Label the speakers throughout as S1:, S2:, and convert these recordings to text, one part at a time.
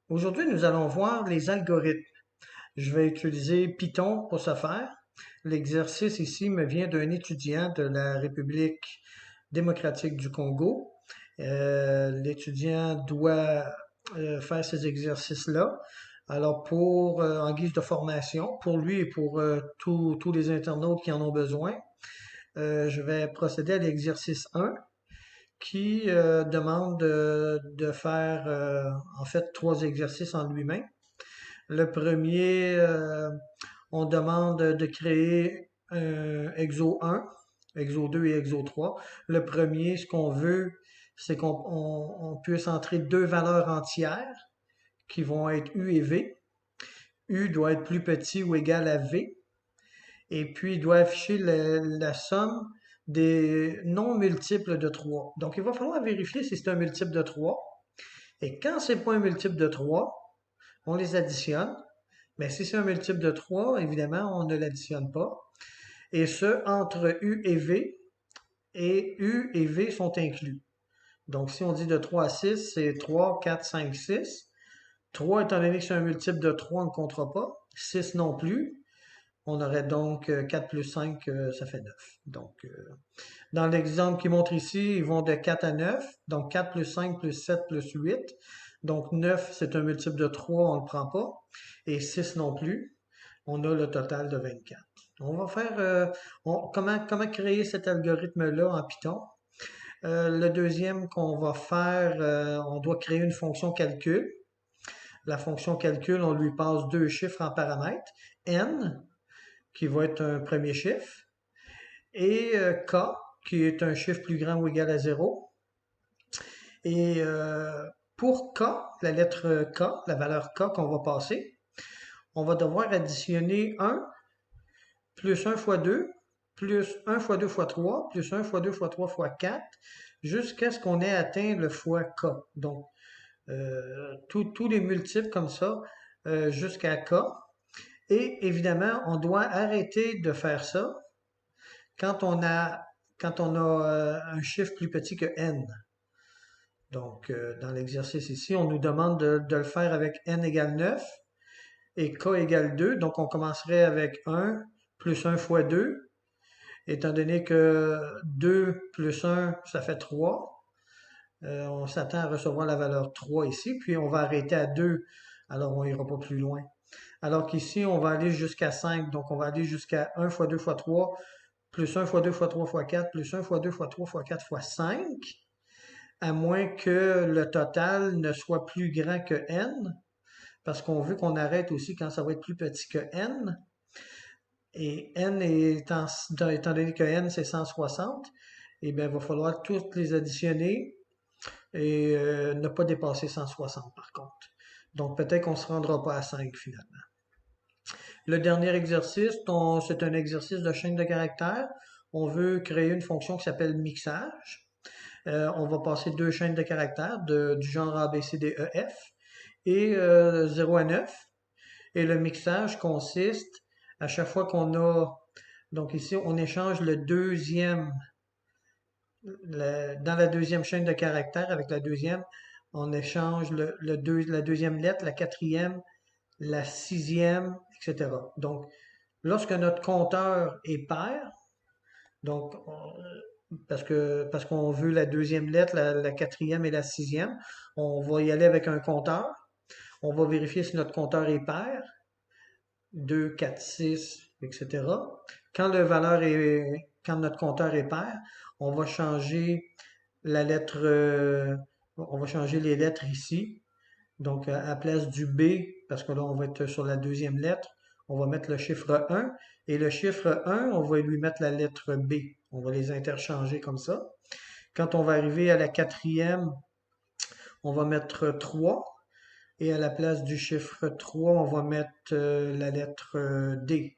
S1: Aujourd'hui, nous allons voir les algorithmes. Je vais utiliser Python pour ce faire. L'exercice ici me vient d'un étudiant de la République démocratique du Congo. L'étudiant doit faire ces exercices-là. Alors, en guise de formation, pour lui et pour tous les internautes qui en ont besoin, je vais procéder à l'exercice 1 qui demande de faire en fait trois exercices en lui-même. Le premier, on demande de créer un Exo 1, Exo 2 et Exo 3. Le premier, ce qu'on veut, c'est qu'on puisse entrer deux valeurs entières qui vont être U et V. U doit être plus petit ou égal à V. Et puis, il doit afficher la somme des non multiples de 3. Donc, il va falloir vérifier si c'est un multiple de 3. Et quand c'est pas un multiple de 3, on les additionne. Mais si c'est un multiple de 3, évidemment, on ne l'additionne pas. Et ce, entre U et V, et U et V sont inclus. Donc, si on dit de 3 à 6, c'est 3, 4, 5, 6. 3, étant donné que c'est un multiple de 3, on ne comptera pas. 6 non plus. On aurait donc 4 plus 5, ça fait 9. Donc, dans l'exemple qui montre ici, ils vont de 4 à 9. Donc, 4 plus 5 plus 7 plus 8. Donc, 9, c'est un multiple de 3, on ne le prend pas. Et 6 non plus. On a le total de 24. On va faire comment créer cet algorithme-là en Python. Le deuxième qu'on va faire, on doit créer une fonction calcul. La fonction calcul, on lui passe deux chiffres en paramètre, n, qui va être un premier chiffre, et k, qui est un chiffre plus grand ou égal à 0. Et pour k, la lettre k, la valeur k qu'on va passer, on va devoir additionner 1 plus 1 fois 2, plus 1 fois 2 fois 3, plus 1 fois 2 fois 3 fois 4, jusqu'à ce qu'on ait atteint le fois k. Donc, tous les multiples comme ça, jusqu'à k. Et évidemment, on doit arrêter de faire ça quand on a, quand on a un chiffre plus petit que n. Donc, dans l'exercice ici, on nous demande de le faire avec n égale 9 et k égale 2. Donc, on commencerait avec 1 plus 1 fois 2. Étant donné que 2 plus 1, ça fait 3, on s'attend à recevoir la valeur 3 ici, puis on va arrêter à 2, alors on n'ira pas plus loin. Alors qu'ici, on va aller jusqu'à 5, donc on va aller jusqu'à 1 fois 2 fois 3, plus 1 fois 2 fois 3 fois 4, plus 1 fois 2 fois 3 fois 4 fois 5, à moins que le total ne soit plus grand que n, parce qu'on veut qu'on arrête aussi quand ça va être plus petit que n. Et n étant donné que n c'est 160, eh bien, il va falloir toutes les additionner et ne pas dépasser 160 par contre. Donc peut-être qu'on ne se rendra pas à 5 finalement. Le dernier exercice, c'est un exercice de chaîne de caractères. On veut créer une fonction qui s'appelle mixage. On va passer deux chaînes de caractères du genre A, B, C, D, E, F et 0 à 9. Et le mixage consiste à chaque fois qu'on a, donc ici, on échange dans la deuxième chaîne de caractères avec la deuxième, on échange la deuxième lettre, la quatrième, la sixième, etc. Donc, lorsque notre compteur est pair, donc, parce qu'on veut la deuxième lettre, la quatrième et la sixième, on va y aller avec un compteur. On va vérifier si notre compteur est pair. 2, 4, 6, etc. Quand notre compteur est pair, on va changer la lettre, on va changer les lettres ici. Donc, à la place du B, parce que là, on va être sur la deuxième lettre, on va mettre le chiffre 1. Et le chiffre 1, on va lui mettre la lettre B. On va les interchanger comme ça. Quand on va arriver à la quatrième, on va mettre 3. Et à la place du chiffre 3, on va mettre la lettre D,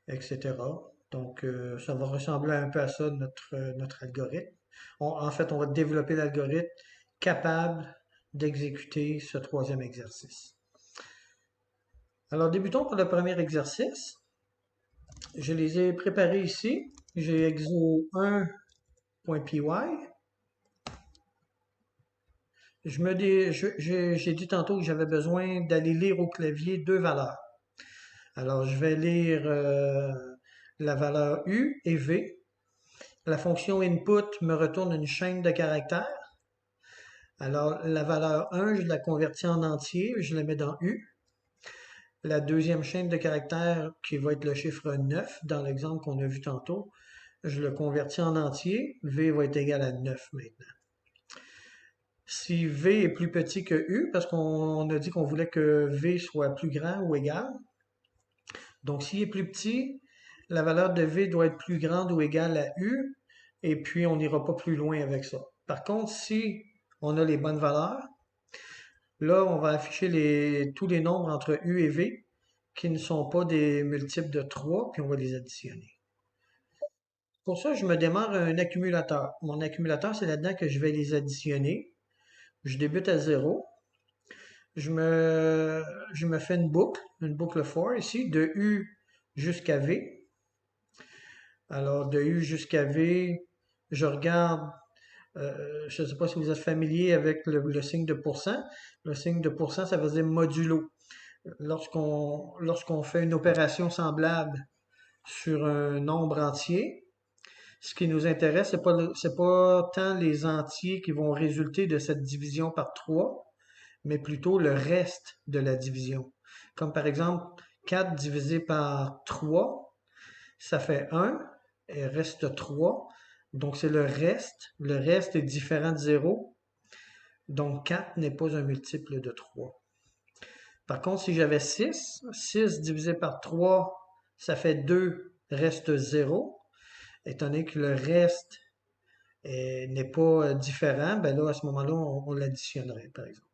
S1: etc. Donc, ça va ressembler un peu à ça, notre algorithme. En fait, on va développer l'algorithme capable d'exécuter ce troisième exercice. Alors, débutons pour le premier exercice. Je les ai préparés ici. J'ai exo1.py. J'ai dit tantôt que j'avais besoin d'aller lire au clavier deux valeurs. Alors, je vais lire la valeur U et V. La fonction input me retourne une chaîne de caractères. Alors, la valeur 1, je la convertis en entier, je la mets dans U. La deuxième chaîne de caractères, qui va être le chiffre 9, dans l'exemple qu'on a vu tantôt, je le convertis en entier. V va être égal à 9 maintenant. Si V est plus petit que U, parce qu'on a dit qu'on voulait que V soit plus grand ou égal, donc s'il est plus petit, la valeur de V doit être plus grande ou égale à U, et puis on n'ira pas plus loin avec ça. Par contre, si on a les bonnes valeurs, là, on va afficher tous les nombres entre U et V qui ne sont pas des multiples de 3, puis on va les additionner. Pour ça, je me démarre un accumulateur. Mon accumulateur, c'est là-dedans que je vais les additionner. Je débute à 0. Je me, je me fais une boucle for ici, de U jusqu'à V. Alors, de U jusqu'à V, je regarde, je ne sais pas si vous êtes familier avec le signe de pourcent. Le signe de pourcent, ça veut dire modulo. Lorsqu'on fait une opération semblable sur un nombre entier, ce qui nous intéresse, c'est pas tant les entiers qui vont résulter de cette division par 3, mais plutôt le reste de la division. Comme par exemple, 4 divisé par 3, ça fait 1, et reste 3. Donc c'est le reste. Le reste est différent de 0. Donc 4 n'est pas un multiple de 3. Par contre, si j'avais 6 divisé par 3, ça fait 2, reste 0. Étant donné que le reste n'est pas différent, ben là, à ce moment-là, on l'additionnerait, par exemple.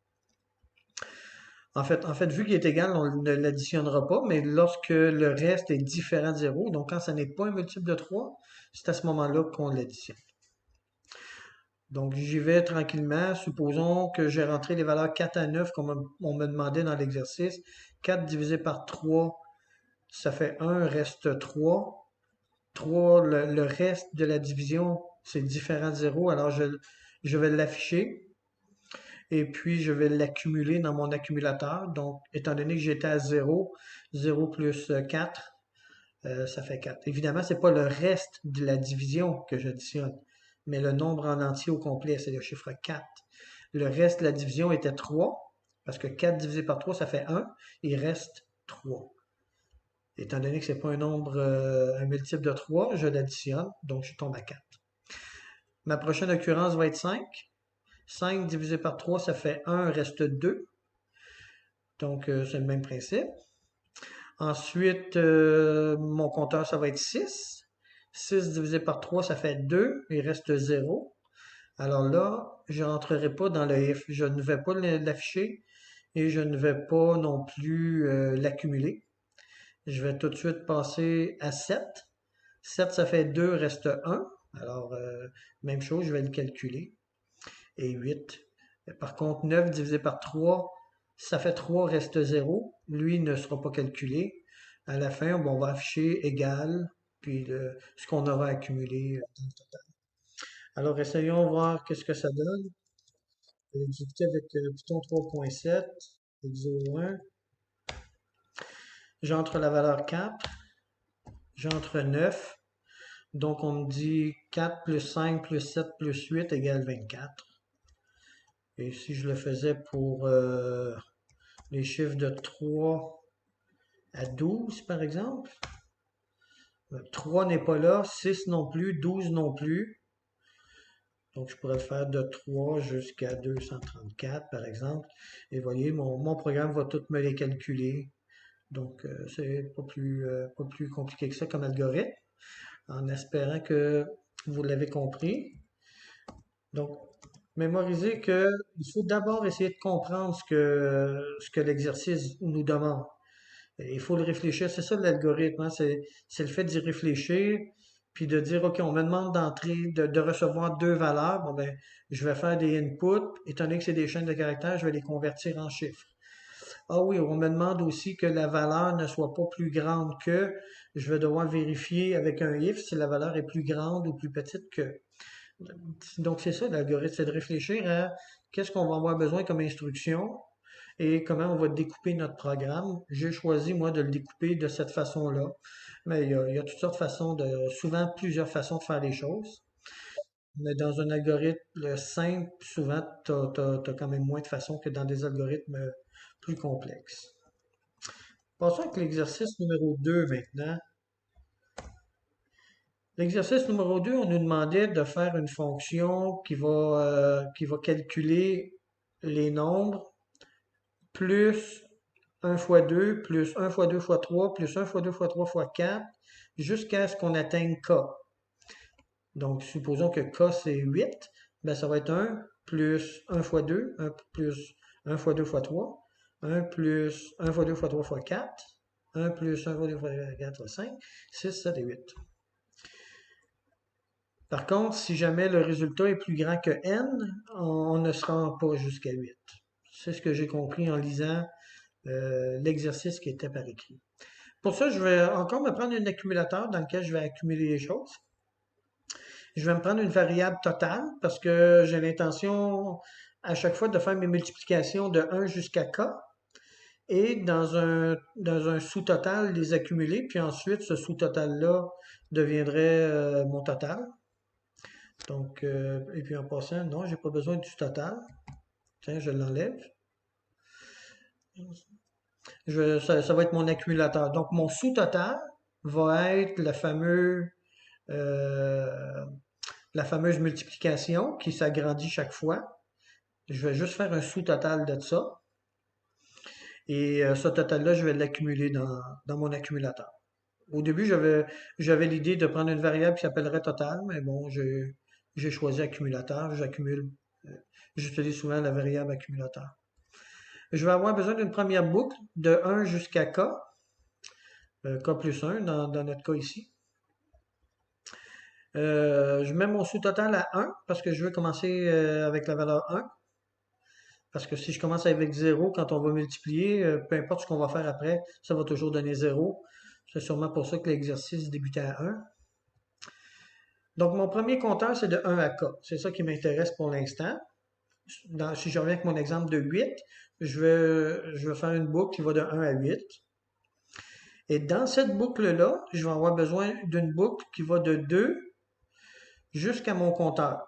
S1: En fait, vu qu'il est égal, on ne l'additionnera pas, mais lorsque le reste est différent de 0, donc quand ça n'est pas un multiple de 3, c'est à ce moment-là qu'on l'additionne. Donc, j'y vais tranquillement. Supposons que j'ai rentré les valeurs 4 à 9 comme on me demandait dans l'exercice. 4 divisé par 3, ça fait 1, reste 3. 3, le reste de la division, c'est différent de 0, alors je vais l'afficher et puis je vais l'accumuler dans mon accumulateur. Donc, étant donné que j'étais à 0, 0 plus 4, ça fait 4. Évidemment, c'est pas le reste de la division que j'additionne, mais le nombre en entier au complet, c'est le chiffre 4. Le reste de la division était 3, parce que 4 divisé par 3, ça fait 1, il reste 3. Étant donné que c'est pas un nombre, un multiple de 3, je l'additionne, donc je tombe à 4. Ma prochaine occurrence va être 5. 5 divisé par 3, ça fait 1, reste 2. Donc, c'est le même principe. Ensuite, mon compteur, ça va être 6. 6 divisé par 3, ça fait 2. Il reste 0. Alors là, je n'entrerai pas dans le if. Je ne vais pas l'afficher et je ne vais pas non plus l'accumuler. Je vais tout de suite passer à 7. 7, ça fait 2, reste 1. Alors, même chose, je vais le calculer. Et 8. Par contre, 9 divisé par 3, ça fait 3, reste 0. Lui ne sera pas calculé. À la fin, bon, on va afficher égal, puis ce qu'on aura accumulé dans le total. Alors, essayons de voir qu'est-ce que ça donne. Je vais exécuter avec Python 3.7, exo 1. J'entre la valeur 4, j'entre 9. Donc, on me dit 4 plus 5 plus 7 plus 8 égale 24. Et si je le faisais pour les chiffres de 3 à 12, par exemple, 3 n'est pas là, 6 non plus, 12 non plus. Donc, je pourrais le faire de 3 jusqu'à 234, par exemple. Et voyez, mon programme va tout me les calculer. Donc, c'est pas plus compliqué que ça comme algorithme, en espérant que vous l'avez compris. Donc, mémorisez qu'il faut d'abord essayer de comprendre ce que l'exercice nous demande. Il faut le réfléchir, c'est ça l'algorithme, hein, c'est le fait d'y réfléchir, puis de dire, OK, on me demande d'entrer, de recevoir deux valeurs, bon ben, je vais faire des inputs, étant donné que c'est des chaînes de caractères, je vais les convertir en chiffres. Ah oui, on me demande aussi que la valeur ne soit pas plus grande que, je vais devoir vérifier avec un if si la valeur est plus grande ou plus petite que. Donc, c'est ça l'algorithme, c'est de réfléchir à qu'est-ce qu'on va avoir besoin comme instruction et comment on va découper notre programme. J'ai choisi, moi, de le découper de cette façon-là. Mais il y a toutes sortes de façons souvent plusieurs façons de faire les choses. Mais dans un algorithme simple, souvent, tu as quand même moins de façons que dans des algorithmes plus complexes. Passons avec l'exercice numéro 2 maintenant. L'exercice numéro 2, on nous demandait de faire une fonction qui va calculer les nombres plus un fois 2 plus un fois 2 fois 3 plus un fois 2 fois 3 fois 4 jusqu'à ce qu'on atteigne k. Donc, supposons que k c'est 8, ben ça va être un plus un fois 2, un plus un fois 2 fois 3, un plus un fois 2 fois 3 fois 4, un plus un fois 2 fois 4 fois 5, 6, 7 et 8. Par contre, si jamais le résultat est plus grand que n, on ne se rend pas jusqu'à 8. C'est ce que j'ai compris en lisant l'exercice qui était par écrit. Pour ça, je vais encore me prendre un accumulateur dans lequel je vais accumuler les choses. Je vais me prendre une variable totale parce que j'ai l'intention à chaque fois de faire mes multiplications de 1 jusqu'à k et dans un sous-total les accumuler, puis ensuite ce sous-total-là deviendrait mon total. Donc, et puis en passant, non, j'ai pas besoin du total. Tiens, je l'enlève. Ça va être mon accumulateur. Donc, mon sous-total va être euh, la fameuse multiplication qui s'agrandit chaque fois. Je vais juste faire un sous-total de ça. Et ce total-là, je vais l'accumuler dans mon accumulateur. Au début, j'avais l'idée de prendre une variable qui s'appellerait total, mais bon, j'ai choisi accumulateur. J'utilise souvent la variable accumulateur. Je vais avoir besoin d'une première boucle de 1 jusqu'à k, k plus 1 dans notre cas ici. Je mets mon sous-total à 1 parce que je veux commencer avec la valeur 1. Parce que si je commence avec 0, quand on va multiplier, peu importe ce qu'on va faire après, ça va toujours donner 0. C'est sûrement pour ça que l'exercice débutait à 1. Donc, mon premier compteur, c'est de 1 à k. C'est ça qui m'intéresse pour l'instant. Si je reviens avec mon exemple de 8, je vais faire une boucle qui va de 1 à 8. Et dans cette boucle-là, je vais avoir besoin d'une boucle qui va de 2 jusqu'à mon compteur.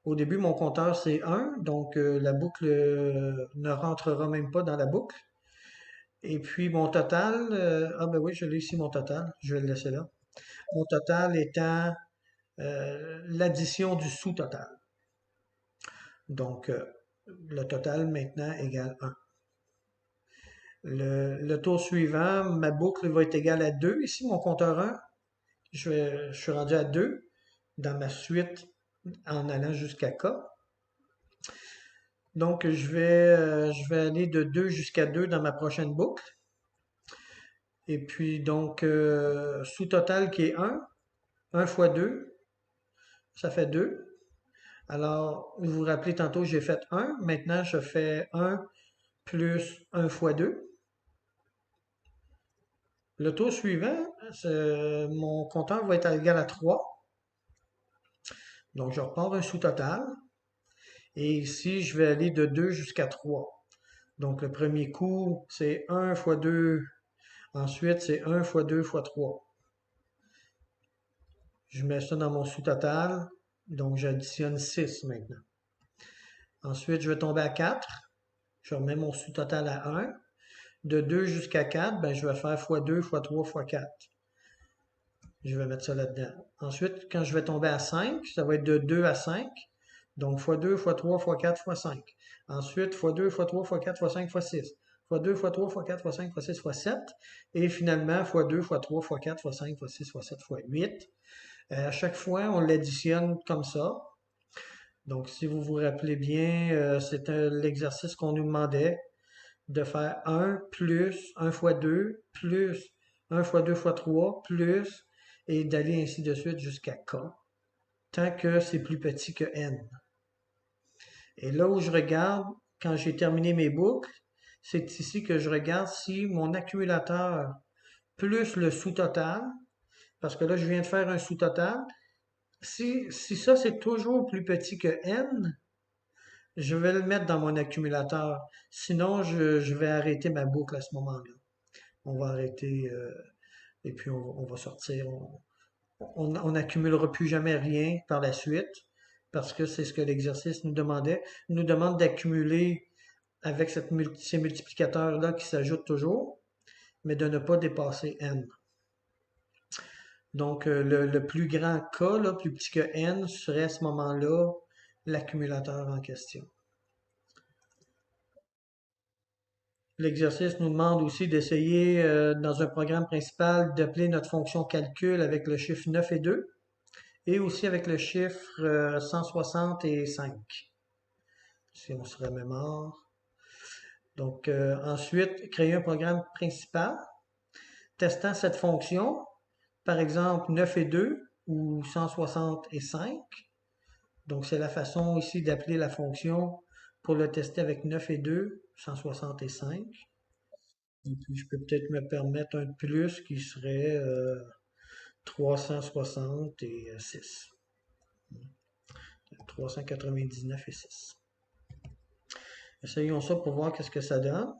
S1: Au début, mon compteur, c'est 1, donc la boucle ne rentrera même pas dans la boucle. Et puis mon total, ah ben oui, je l'ai ici mon total, je vais le laisser là. Mon total étant l'addition du sous-total. Donc, le total maintenant égale 1. Le tour suivant, ma boucle va être égale à 2. Ici, mon compteur 1, je suis rendu à 2 dans ma suite en allant jusqu'à K. Donc, je vais aller de 2 jusqu'à 2 dans ma prochaine boucle. Et puis, donc, sous-total qui est 1 fois 2, ça fait 2. Alors, vous vous rappelez, tantôt, j'ai fait 1. Maintenant, je fais 1 plus 1 fois 2. Le tour suivant, mon compteur va être égal à 3. Donc, je repars un sous-total. Et ici, je vais aller de 2 jusqu'à 3. Donc, le premier coup, c'est 1 fois 2. Ensuite, c'est 1 fois 2 fois 3. Je mets ça dans mon sous-total. Donc, j'additionne 6 maintenant. Ensuite, je vais tomber à 4. Je remets mon sous-total à 1. De 2 jusqu'à 4, ben, je vais faire fois 2 fois 3 fois 4. Je vais mettre ça là-dedans. Ensuite, quand je vais tomber à 5, ça va être de 2 à 5. Donc, fois 2 fois 3 fois 4 fois 5. Ensuite, fois 2 fois 3 fois 4 fois 5 fois 6. Fois 2 fois 3 fois 4 fois 5 fois 6 fois 7. Et finalement, fois 2 fois 3 fois 4 fois 5 fois 6 fois 7 fois 8. À chaque fois, on l'additionne comme ça. Donc, si vous vous rappelez bien, c'est l'exercice qu'on nous demandait de faire 1 plus 1 fois 2 plus 1 fois 2 fois 3 plus et d'aller ainsi de suite jusqu'à k, tant que c'est plus petit que n. Et là où je regarde, quand j'ai terminé mes boucles, c'est ici que je regarde si mon accumulateur plus le sous-total, parce que là je viens de faire un sous-total, Si ça c'est toujours plus petit que n, je vais le mettre dans mon accumulateur. Sinon, je vais arrêter ma boucle à ce moment-là. On va arrêter et puis on va sortir. On n'accumulera plus jamais rien par la suite parce que c'est ce que l'exercice nous demandait. Il nous demande d'accumuler avec ces multiplicateurs-là qui s'ajoutent toujours, mais de ne pas dépasser n. Donc, le plus grand k, là, plus petit que n, serait à ce moment-là l'accumulateur en question. L'exercice nous demande aussi d'essayer, dans un programme principal, d'appeler notre fonction calcul avec le chiffre 9 et 2 et aussi avec le chiffre 160 et 5, si on se remémore. Donc, ensuite, créer un programme principal testant cette fonction, par exemple 9 et 2 ou 160 et 5. Donc, c'est la façon ici d'appeler la fonction pour le tester avec 9 et 2, 160 et 5. Et puis, je peux peut-être me permettre un de plus qui serait 360 et 6. 399 et 6. Essayons ça pour voir qu'est-ce que ça donne.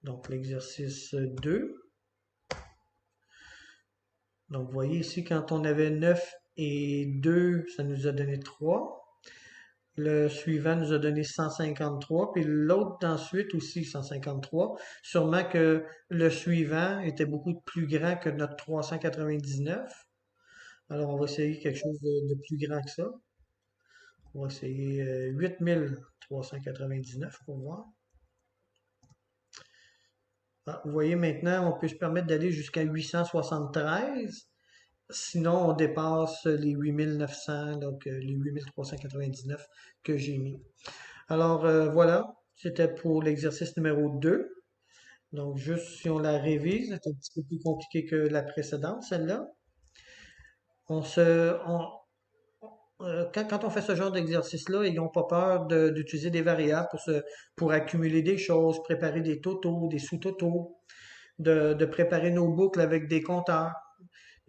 S1: Donc, l'exercice 2. Donc, vous voyez ici, quand on avait 9 et 2, ça nous a donné 3. Le suivant nous a donné 153, puis l'autre d'ensuite aussi 153. Sûrement que le suivant était beaucoup plus grand que notre 399. Alors, on va essayer quelque chose de plus grand que ça. On va essayer 8399 pour voir. Ah, vous voyez maintenant, on peut se permettre d'aller jusqu'à 873. Sinon, on dépasse les 8900, donc les 8399 que j'ai mis. Alors voilà, c'était pour l'exercice numéro 2. Donc juste si on la révise, c'est un petit peu plus compliqué que la précédente, celle-là. On se, on, quand on fait ce genre d'exercice-là, ayons pas peur d'utiliser des variables pour accumuler des choses, préparer des totaux, des sous-totaux, de préparer nos boucles avec des compteurs.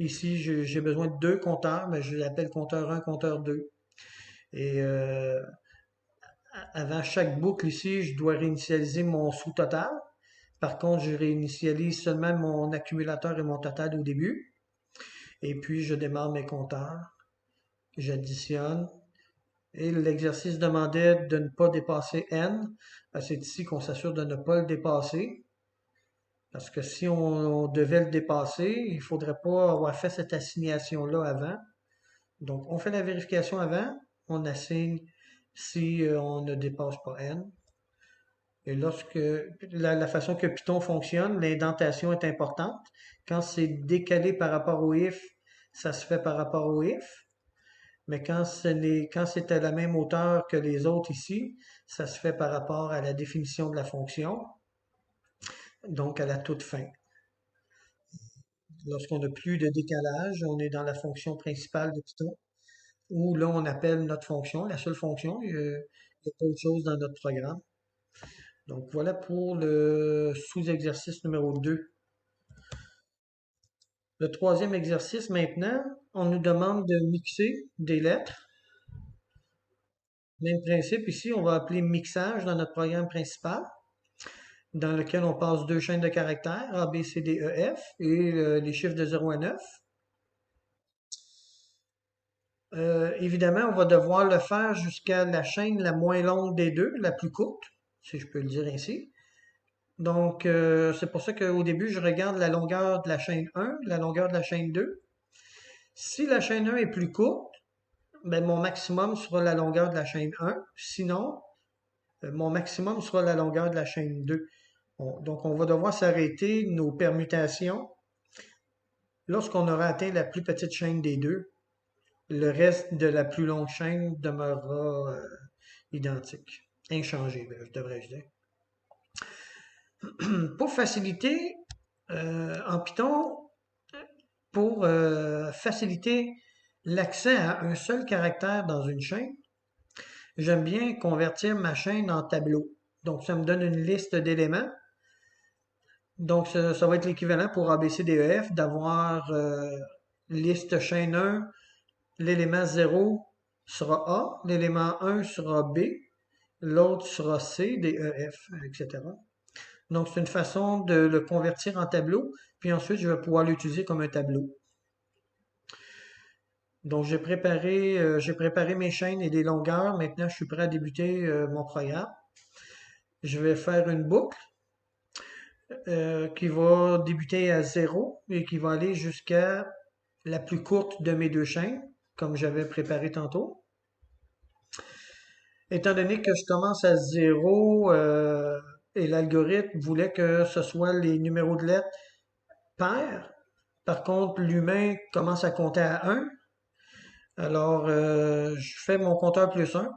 S1: Ici, j'ai besoin de deux compteurs, mais je l'appelle compteur 1, compteur 2. Et avant chaque boucle ici, je dois réinitialiser mon sous-total. Par contre, je réinitialise seulement mon accumulateur et mon total au début. Et puis, je démarre mes compteurs. J'additionne. Et l'exercice demandait de ne pas dépasser n. C'est ici qu'on s'assure de ne pas le dépasser. Parce que si on devait le dépasser, il ne faudrait pas avoir fait cette assignation-là avant. Donc, on fait la vérification avant, on assigne si on ne dépasse pas n. Et lorsque la façon que Python fonctionne, l'indentation est importante. Quand c'est décalé par rapport au if, ça se fait par rapport au if. Mais quand c'est à la même hauteur que les autres ici, ça se fait par rapport à la définition de la fonction, donc à la toute fin. Lorsqu'on n'a plus de décalage, on est dans la fonction principale de Python, où là, on appelle notre fonction, la seule fonction. Il n'y a pas autre chose dans notre programme. Donc voilà pour le sous-exercice numéro 2. Le troisième exercice maintenant, on nous demande de mixer des lettres. Même principe ici, on va appeler mixage dans notre programme principal, dans lequel on passe deux chaînes de caractères, A, B, C, D, E, F, et les chiffres de 0 à 9. Évidemment, on va devoir le faire jusqu'à la chaîne la moins longue des deux, la plus courte, si je peux le dire ainsi. Donc, c'est pour ça qu'au début, je regarde la longueur de la chaîne 1, la longueur de la chaîne 2. Si la chaîne 1 est plus courte, ben, mon maximum sera la longueur de la chaîne 1. Sinon, mon maximum sera la longueur de la chaîne 2. Donc, on va devoir s'arrêter nos permutations lorsqu'on aura atteint la plus petite chaîne des deux. Le reste de la plus longue chaîne demeurera identique, inchangé, devrais-je dire. Pour faciliter, en Python, pour faciliter l'accès à un seul caractère dans une chaîne, j'aime bien convertir ma chaîne en tableau. Donc, ça me donne une liste d'éléments. Donc, ça va être l'équivalent pour ABCDEF d'avoir liste chaîne 1, l'élément 0 sera A, l'élément 1 sera B, l'autre sera C, D, E, F, etc. Donc, c'est une façon de le convertir en tableau, puis ensuite, je vais pouvoir l'utiliser comme un tableau. Donc, j'ai préparé mes chaînes et des longueurs. Maintenant, je suis prêt à débuter mon programme. Je vais faire une boucle qui va débuter à 0 et qui va aller jusqu'à la plus courte de mes deux chaînes, comme j'avais préparé tantôt. Étant donné que je commence à 0 et l'algorithme voulait que ce soit les numéros de lettres pairs, par contre, l'humain commence à compter à 1. Alors, je fais mon compteur plus 1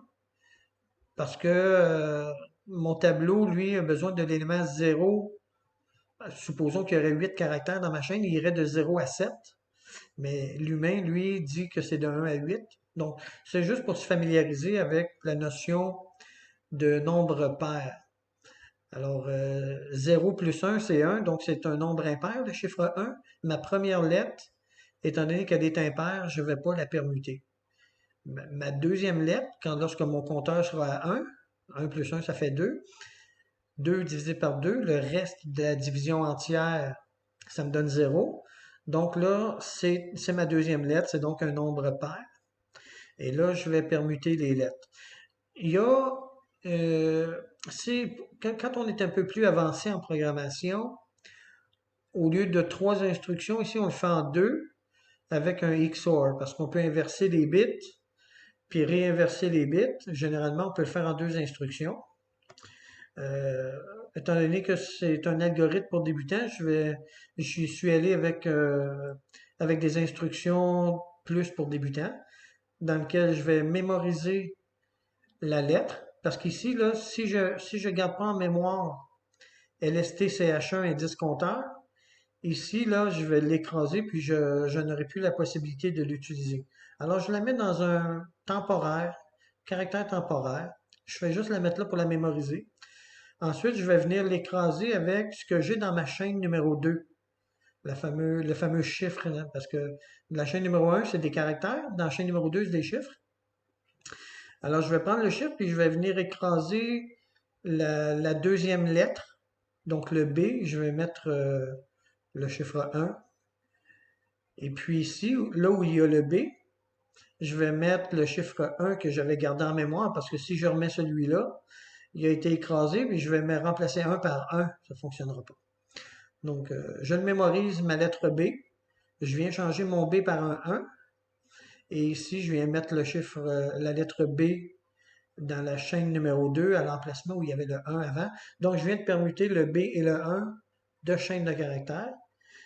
S1: parce que mon tableau, lui, a besoin de l'élément 0. Supposons qu'il y aurait 8 caractères dans ma chaîne, il irait de 0 à 7. Mais l'humain, lui, dit que c'est de 1 à 8. Donc, c'est juste pour se familiariser avec la notion de nombre pair. Alors, 0 plus 1, c'est 1, donc c'est un nombre impair, le chiffre 1. Ma première lettre, étant donné qu'elle est impaire, je ne vais pas la permuter. Ma deuxième lettre, lorsque mon compteur sera à 1, 1 plus 1, ça fait 2. 2 divisé par 2, le reste de la division entière, ça me donne 0. Donc là, c'est ma deuxième lettre, c'est donc un nombre pair. Et là, je vais permuter les lettres. Il y a, quand on est un peu plus avancé en programmation, au lieu de 3 instructions, ici on le fait en 2 avec un XOR, parce qu'on peut inverser les bits, puis réinverser les bits. Généralement, on peut le faire en 2 instructions. Euh, Étant donné que c'est un algorithme pour débutants, je suis allé avec des instructions plus pour débutants, dans lequel je vais mémoriser la lettre, parce qu'ici, là, si je garde pas en mémoire LSTCH1 et 10 compteurs, ici, là, je vais l'écraser, puis je n'aurai plus la possibilité de l'utiliser. Alors, je la mets dans un temporaire, caractère temporaire. Je fais juste la mettre là pour la mémoriser. Ensuite, je vais venir l'écraser avec ce que j'ai dans ma chaîne numéro 2, le fameux chiffre, hein, parce que la chaîne numéro 1, c'est des caractères, dans la chaîne numéro 2, c'est des chiffres. Alors, je vais prendre le chiffre, puis je vais venir écraser la deuxième lettre, donc le B, je vais mettre le chiffre 1. Et puis ici, là où il y a le B, je vais mettre le chiffre 1 que j'avais gardé en mémoire, parce que si je remets celui-là, il a été écrasé, puis je vais me remplacer 1 par 1, ça ne fonctionnera pas. Donc, je le mémorise, ma lettre B. Je viens changer mon B par un 1. Et ici, je viens mettre le chiffre, la lettre B dans la chaîne numéro 2 à l'emplacement où il y avait le 1 avant. Donc, je viens de permuter le B et le 1 de chaîne de caractères.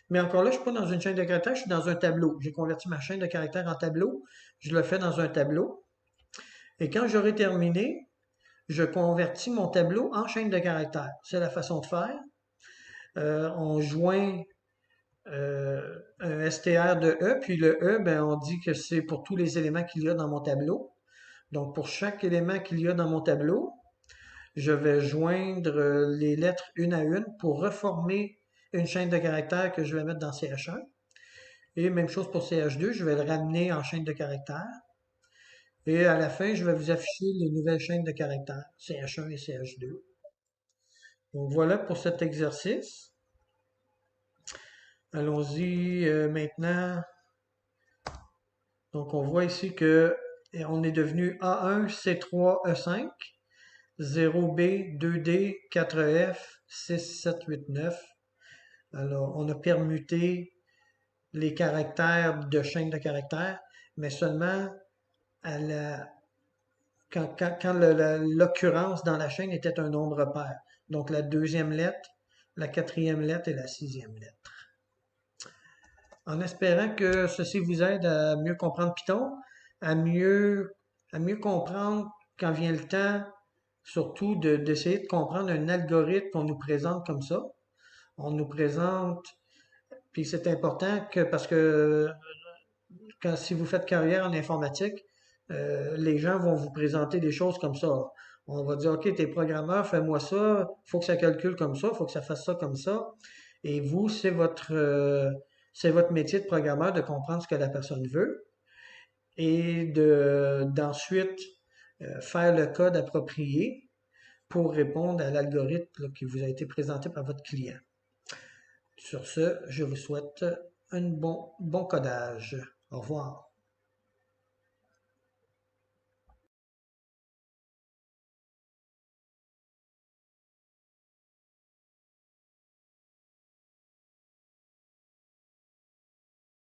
S1: Mais encore là, je ne suis pas dans une chaîne de caractères, je suis dans un tableau. J'ai converti ma chaîne de caractères en tableau. Je le fais dans un tableau. Et quand j'aurai terminé, je convertis mon tableau en chaîne de caractères. C'est la façon de faire. On joint un str de E, puis le E, ben, on dit que c'est pour tous les éléments qu'il y a dans mon tableau. Donc, pour chaque élément qu'il y a dans mon tableau, je vais joindre les lettres une à une pour reformer une chaîne de caractères que je vais mettre dans CH1. Et même chose pour CH2, je vais le ramener en chaîne de caractères. Et à la fin, je vais vous afficher les nouvelles chaînes de caractères, CH1 et CH2. Donc voilà pour cet exercice. Allons-y maintenant. Donc on voit ici que on est devenu A1, C3, E5, 0B, 2D, 4F, 6, 7, 8, 9. Alors on a permuté les caractères de chaîne de caractères, mais seulement à quand l'occurrence dans la chaîne était un nombre pair. Donc la deuxième lettre, la quatrième lettre et la sixième lettre. En espérant que ceci vous aide à mieux comprendre Python, à mieux, à mieux comprendre quand vient le temps, surtout d'essayer de comprendre un algorithme qu'on nous présente comme ça. On nous présente, puis c'est important que parce que si vous faites carrière en informatique, les gens vont vous présenter des choses comme ça. On va dire, OK, t'es programmeur, fais-moi ça, faut que ça calcule comme ça, faut que ça fasse ça comme ça. Et vous, c'est votre métier de programmeur de comprendre ce que la personne veut. et d'ensuite faire le code approprié pour répondre à l'algorithme là, qui vous a été présenté par votre client. Sur ce, je vous souhaite un bon codage. Au revoir.